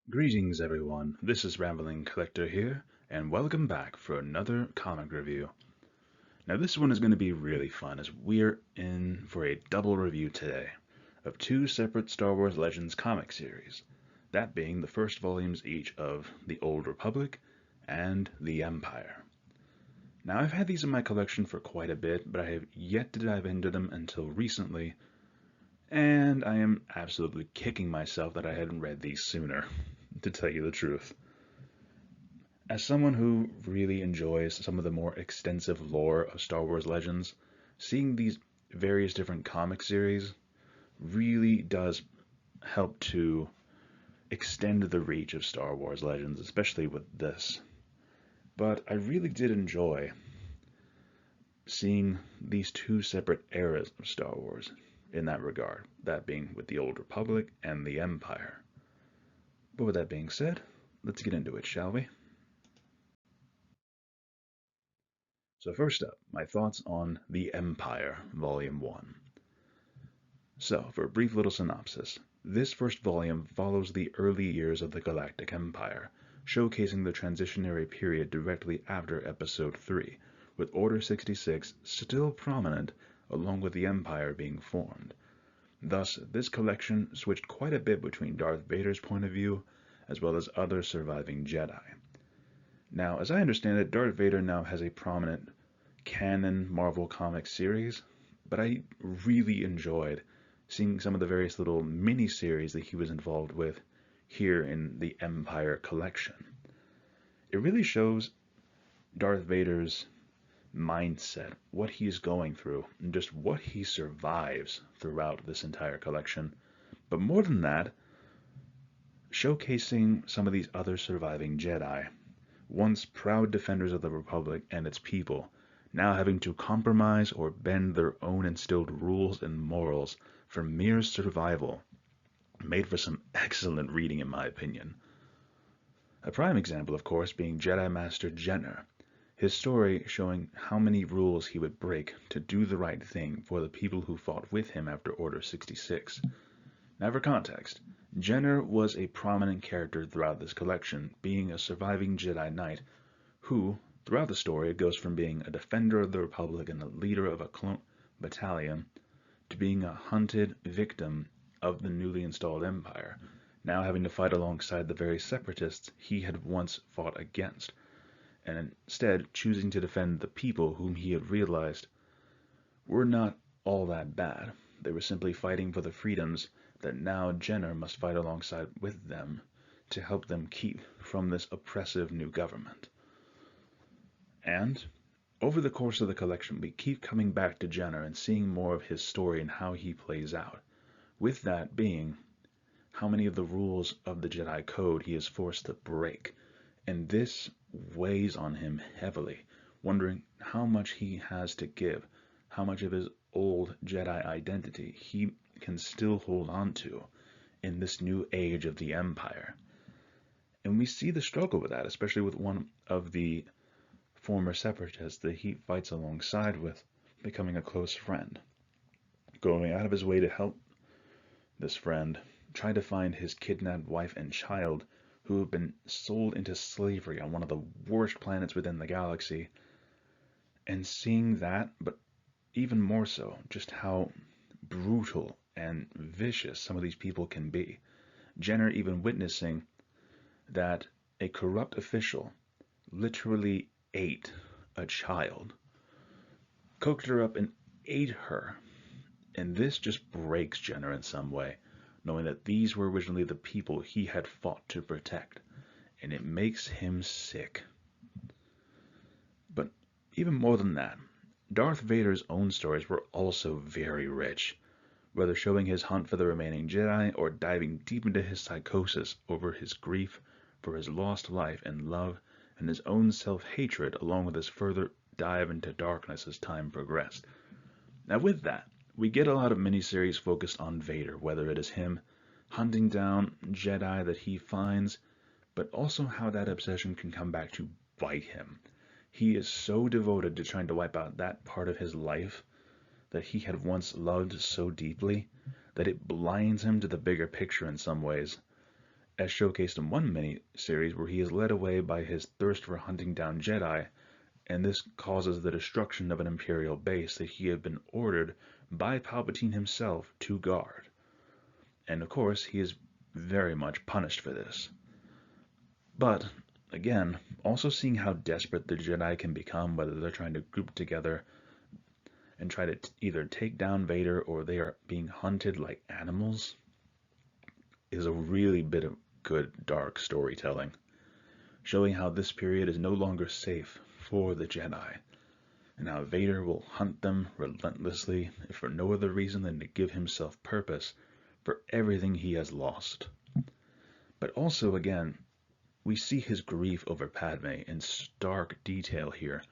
Greetings everyone, this is Rambling Collector here, and welcome back for another comic review. Now this one is going to be really fun as we're in for a double review today of two separate Star Wars Legends comic series, that being the first volumes each of The Old Republic and The Empire. Now I've had these in my collection for quite a bit, but I have yet to dive into them until recently, and I am absolutely kicking myself that I hadn't read these sooner, to tell you the truth. As someone who really enjoys some of the more extensive lore of Star Wars Legends, seeing these various different comic series really does help to extend the reach of Star Wars Legends, especially with this. But I really did enjoy seeing these two separate eras of Star Wars in that regard, that being with the Old Republic and the Empire. But with that being said, let's get into it, shall we? So first up, my thoughts on The Empire, Volume 1. So, for a brief little synopsis, this first volume follows the early years of the Galactic Empire, showcasing the transitionary period directly after Episode 3, with Order 66 still prominent along with the Empire being formed. Thus, this collection switched quite a bit between Darth Vader's point of view as well as other surviving Jedi. Now, as I understand it, Darth Vader now has a prominent canon Marvel Comics series, but I really enjoyed seeing some of the various little mini-series that he was involved with here in the Empire collection. It really shows Darth Vader's mindset, what he's going through, and just what he survives throughout this entire collection. But more than that, showcasing some of these other surviving Jedi, once proud defenders of the Republic and its people, now having to compromise or bend their own instilled rules and morals for mere survival, made for some excellent reading in my opinion. A prime example, of course, being Jedi Master Jenner, his story showing how many rules he would break to do the right thing for the people who fought with him after Order 66. Now for context, Jenner was a prominent character throughout this collection, being a surviving Jedi Knight who, throughout the story, it goes from being a defender of the Republic and a leader of a clone battalion to being a hunted victim of the newly installed Empire, now having to fight alongside the very separatists he had once fought against, and instead choosing to defend the people whom he had realized were not all that bad. They were simply fighting for the freedoms that now Jenner must fight alongside with them to help them keep from this oppressive new government. And over the course of the collection, we keep coming back to Jenner and seeing more of his story and how he plays out. With that being how many of the rules of the Jedi Code he is forced to break. And this weighs on him heavily, wondering how much he has to give, how much of his old Jedi identity he can still hold on to in this new age of the Empire. And we see the struggle with that, especially with one of the former separatists that he fights alongside with, becoming a close friend, going out of his way to help this friend try to find his kidnapped wife and child who have been sold into slavery on one of the worst planets within the galaxy, and seeing that, but even more so, just how brutal and vicious some of these people can be. Jenner even witnessing that a corrupt official literally ate a child, cooked her up and ate her. And this just breaks Jenner in some way, knowing that these were originally the people he had fought to protect, and it makes him sick. But even more than that, Darth Vader's own stories were also very rich, whether showing his hunt for the remaining Jedi or diving deep into his psychosis over his grief for his lost life and love and his own self-hatred, along with his further dive into darkness as time progressed. Now with that, we get a lot of miniseries focused on Vader, whether it is him hunting down Jedi that he finds, but also how that obsession can come back to bite him. He is so devoted to trying to wipe out that part of his life that he had once loved so deeply that it blinds him to the bigger picture in some ways, as showcased in one mini-series where he is led away by his thirst for hunting down Jedi, and this causes the destruction of an Imperial base that he had been ordered by Palpatine himself to guard. And of course, he is very much punished for this. But, again, also seeing how desperate the Jedi can become, whether they're trying to group together and try to either take down Vader or they are being hunted like animals, is a really bit of good dark storytelling, showing how this period is no longer safe for the Jedi, and how Vader will hunt them relentlessly, if for no other reason than to give himself purpose for everything he has lost. But also, again, we see his grief over Padme in stark detail here,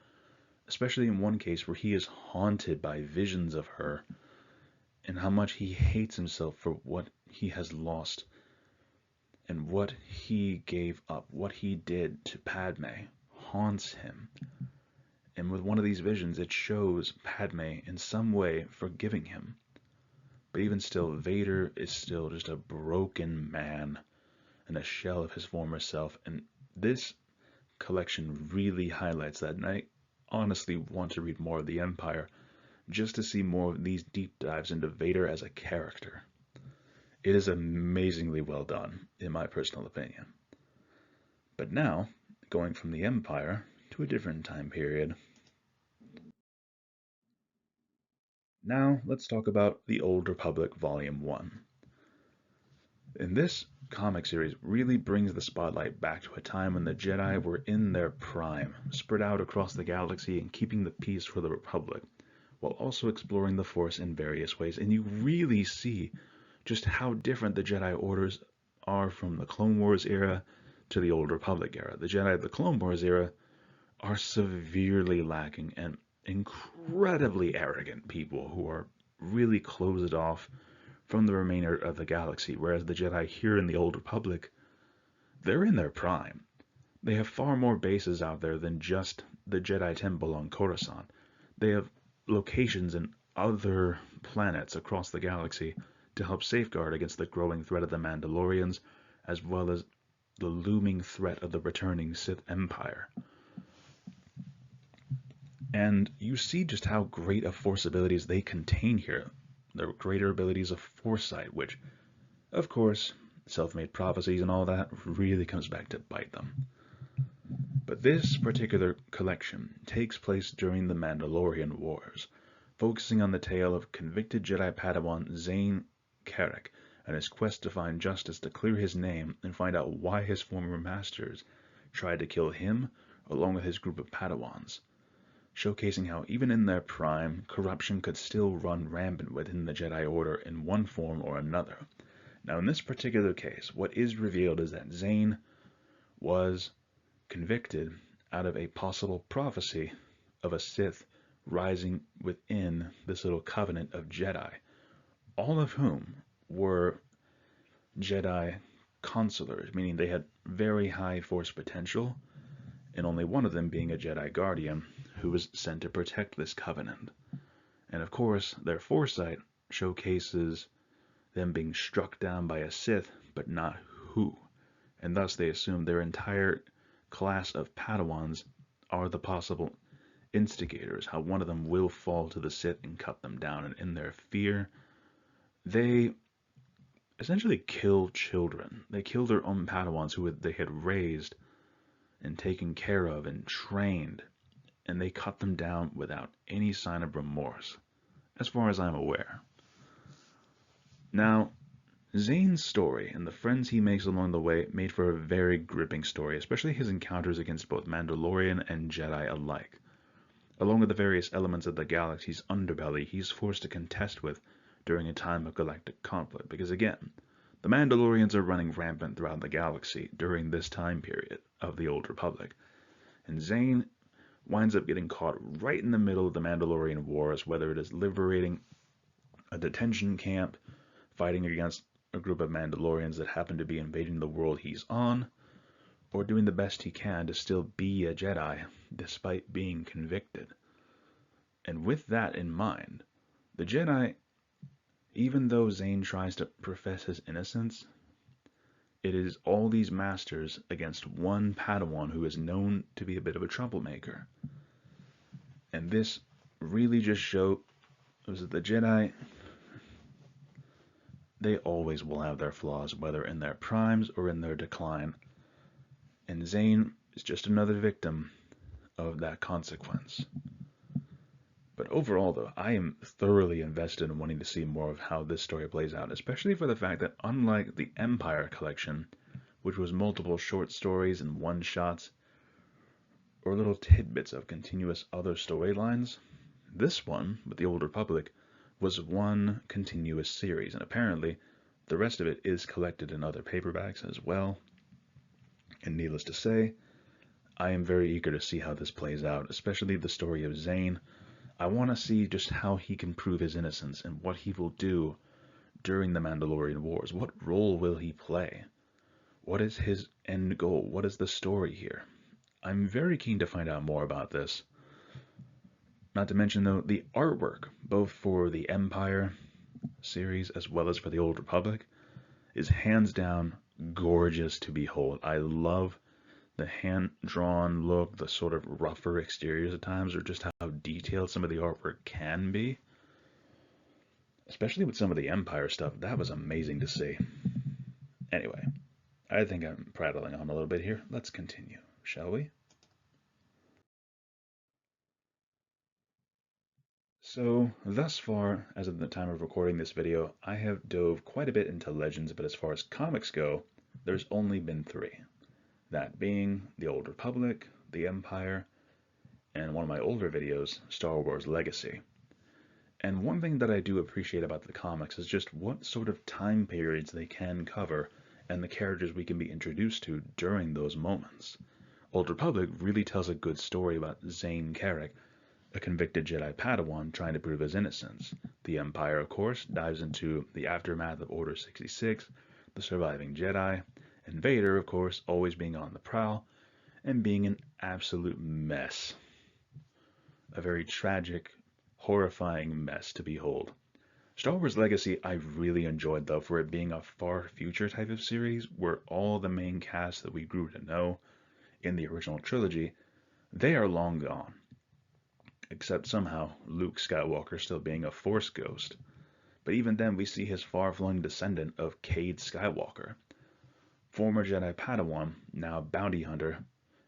especially in one case where he is haunted by visions of her, and how much he hates himself for what he has lost and what he gave up, what he did to Padme haunts him. And with one of these visions, it shows Padme in some way forgiving him. But even still, Vader is still just a broken man and a shell of his former self. And this collection really highlights that. And I honestly want to read more of the Empire just to see more of these deep dives into Vader as a character. It is amazingly well done, in my personal opinion. But now, going from the Empire to a different time period. Now, let's talk about The Old Republic Volume 1. And this comic series really brings the spotlight back to a time when the Jedi were in their prime, spread out across the galaxy and keeping the peace for the Republic, while also exploring the Force in various ways. And you really see just how different the Jedi Orders are from the Clone Wars era to the Old Republic era. The Jedi of the Clone Wars era are severely lacking and incredibly arrogant people who are really closed off from the remainder of the galaxy, whereas the Jedi here in the Old Republic, they're in their prime. They have far more bases out there than just the Jedi Temple on Coruscant. They have locations in other planets across the galaxy to help safeguard against the growing threat of the Mandalorians, as well as the looming threat of the returning Sith Empire. And you see just how great of Force abilities they contain here. Their greater abilities of foresight, which, of course, self-made prophecies and all that really comes back to bite them. But this particular collection takes place during the Mandalorian Wars, focusing on the tale of convicted Jedi Padawan Zayne Carrick and his quest to find justice to clear his name and find out why his former masters tried to kill him along with his group of Padawans, showcasing how even in their prime, corruption could still run rampant within the Jedi Order in one form or another. Now in this particular case, what is revealed is that Zayne was convicted out of a possible prophecy of a Sith rising within this little covenant of Jedi, all of whom were Jedi consulars, meaning they had very high Force potential, and only one of them being a Jedi Guardian who was sent to protect this covenant. And of course, their foresight showcases them being struck down by a Sith, but not who, and thus they assume their entire class of Padawans are the possible instigators, how one of them will fall to the Sith and cut them down, and in their fear, they essentially kill children. They kill their own Padawans who they had raised and taken care of and trained, and they cut them down without any sign of remorse, as far as I'm aware. Now, Zayne's story and the friends he makes along the way made for a very gripping story, especially his encounters against both Mandalorian and Jedi alike. Along with the various elements of the galaxy's underbelly he's forced to contest with during a time of galactic conflict, because again, the Mandalorians are running rampant throughout the galaxy during this time period of the Old Republic, and Zayne winds up getting caught right in the middle of the Mandalorian Wars, whether it is liberating a detention camp, fighting against a group of Mandalorians that happen to be invading the world he's on, or doing the best he can to still be a Jedi despite being convicted. And with that in mind, the Jedi, even though Zayne tries to profess his innocence, It is all these masters against one Padawan who is known to be a bit of a troublemaker. And this really just shows that the Jedi, they always will have their flaws, whether in their primes or in their decline. And Zane is just another victim of that consequence. But overall, though, I am thoroughly invested in wanting to see more of how this story plays out, especially for the fact that unlike the Empire collection, which was multiple short stories and one-shots, or little tidbits of continuous other storylines, this one, with the Old Republic, was one continuous series, and apparently the rest of it is collected in other paperbacks as well. And needless to say, I am very eager to see how this plays out, especially the story of Zane. I want to see just how he can prove his innocence and what he will do during the Mandalorian Wars. What role will he play? What is his end goal? What is the story here? I'm very keen to find out more about this. Not to mention, though, the artwork, both for the Empire series as well as for the Old Republic, is hands down gorgeous to behold. I love the hand-drawn look, the sort of rougher exteriors at times, or just how detailed some of the artwork can be. Especially with some of the Empire stuff, that was amazing to see. Anyway, I think I'm prattling on a little bit here. Let's continue, shall we? So, thus far, as of the time of recording this video, I have dove quite a bit into Legends, but as far as comics go, there's only been 3. That being the Old Republic, the Empire, and one of my older videos, Star Wars Legacy. And one thing that I do appreciate about the comics is just what sort of time periods they can cover and the characters we can be introduced to during those moments. Old Republic really tells a good story about Zane Carrick, a convicted Jedi Padawan trying to prove his innocence. The Empire, of course, dives into the aftermath of Order 66, the surviving Jedi, and Vader, of course, always being on the prowl and being an absolute mess. A very tragic, horrifying mess to behold. Star Wars Legacy I really enjoyed, though, for it being a far future type of series where all the main cast that we grew to know in the original trilogy, they are long gone. Except somehow Luke Skywalker still being a Force ghost. But even then we see his far-flung descendant of Cade Skywalker, former Jedi Padawan, now bounty hunter,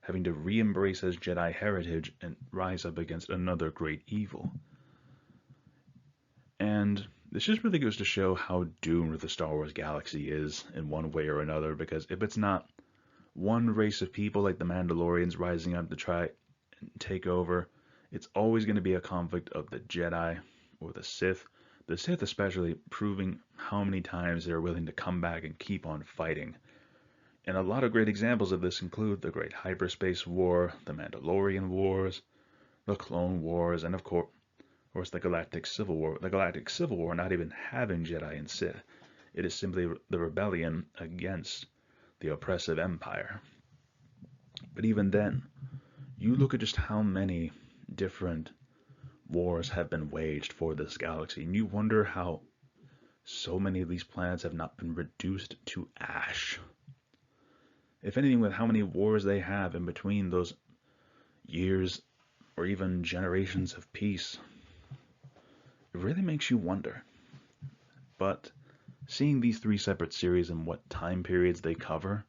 having to re-embrace his Jedi heritage and rise up against another great evil. And this just really goes to show how doomed the Star Wars galaxy is in one way or another, because if it's not one race of people like the Mandalorians rising up to try and take over, it's always going to be a conflict of the Jedi or the Sith especially proving how many times they're willing to come back and keep on fighting. And a lot of great examples of this include the Great Hyperspace War, the Mandalorian Wars, the Clone Wars, and of course the Galactic Civil War. The Galactic Civil War not even having Jedi and Sith. It is simply the rebellion against the oppressive Empire. But even then, you look at just how many different wars have been waged for this galaxy, and you wonder how so many of these planets have not been reduced to ash. If anything, with how many wars they have in between those years or even generations of peace, it really makes you wonder. But seeing these 3 separate series and what time periods they cover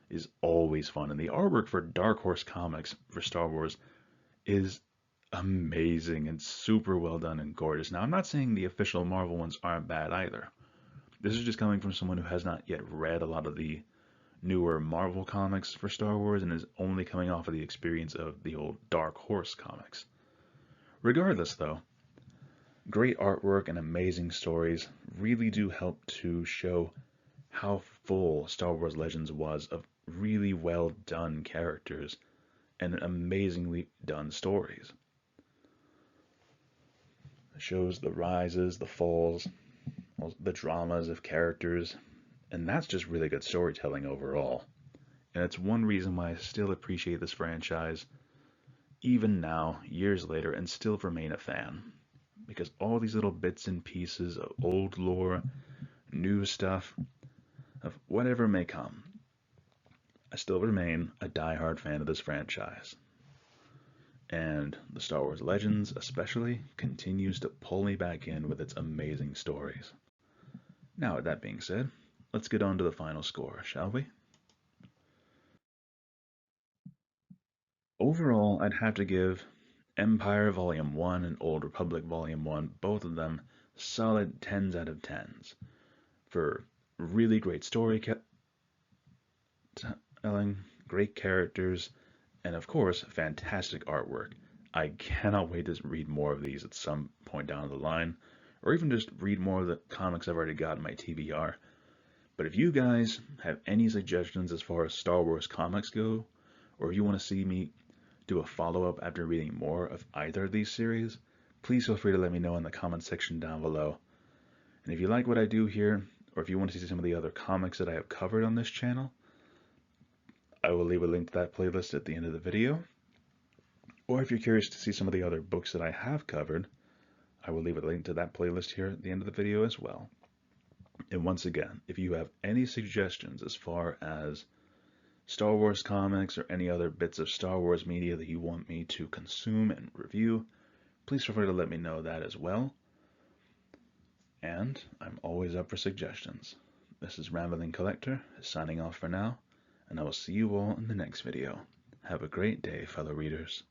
is always fun, and the artwork for Dark Horse Comics for Star Wars is amazing and super well done and gorgeous. Now, I'm not saying the official Marvel ones aren't bad either. This is just coming from someone who has not yet read a lot of the newer Marvel comics for Star Wars and is only coming off of the experience of the old Dark Horse comics. Regardless, though, great artwork and amazing stories really do help to show how full Star Wars Legends was of really well done characters and amazingly done stories. It shows the rises, the falls, the dramas of characters, and that's just really good storytelling overall. And it's one reason why I still appreciate this franchise, even now, years later, and still remain a fan. Because all these little bits and pieces of old lore, new stuff, of whatever may come. I still remain a die-hard fan of this franchise. And the Star Wars Legends, especially, continues to pull me back in with its amazing stories. Now, with that being said, let's get on to the final score, shall we? Overall, I'd have to give Empire Volume 1 and Old Republic Volume 1, both of them solid 10s out of 10s for really great storytelling, great characters, and of course, fantastic artwork. I cannot wait to read more of these at some point down the line, or even just read more of the comics I've already got in my TBR. But if you guys have any suggestions as far as Star Wars comics go, or if you want to see me do a follow-up after reading more of either of these series, please feel free to let me know in the comment section down below. And if you like what I do here, or if you want to see some of the other comics that I have covered on this channel, I will leave a link to that playlist at the end of the video. Or if you're curious to see some of the other books that I have covered, I will leave a link to that playlist here at the end of the video as well. And once again, if you have any suggestions as far as Star Wars comics or any other bits of Star Wars media that you want me to consume and review, please feel free to let me know that as well. And I'm always up for suggestions. This is Rambling Collector, signing off for now, and I will see you all in the next video. Have a great day, fellow readers.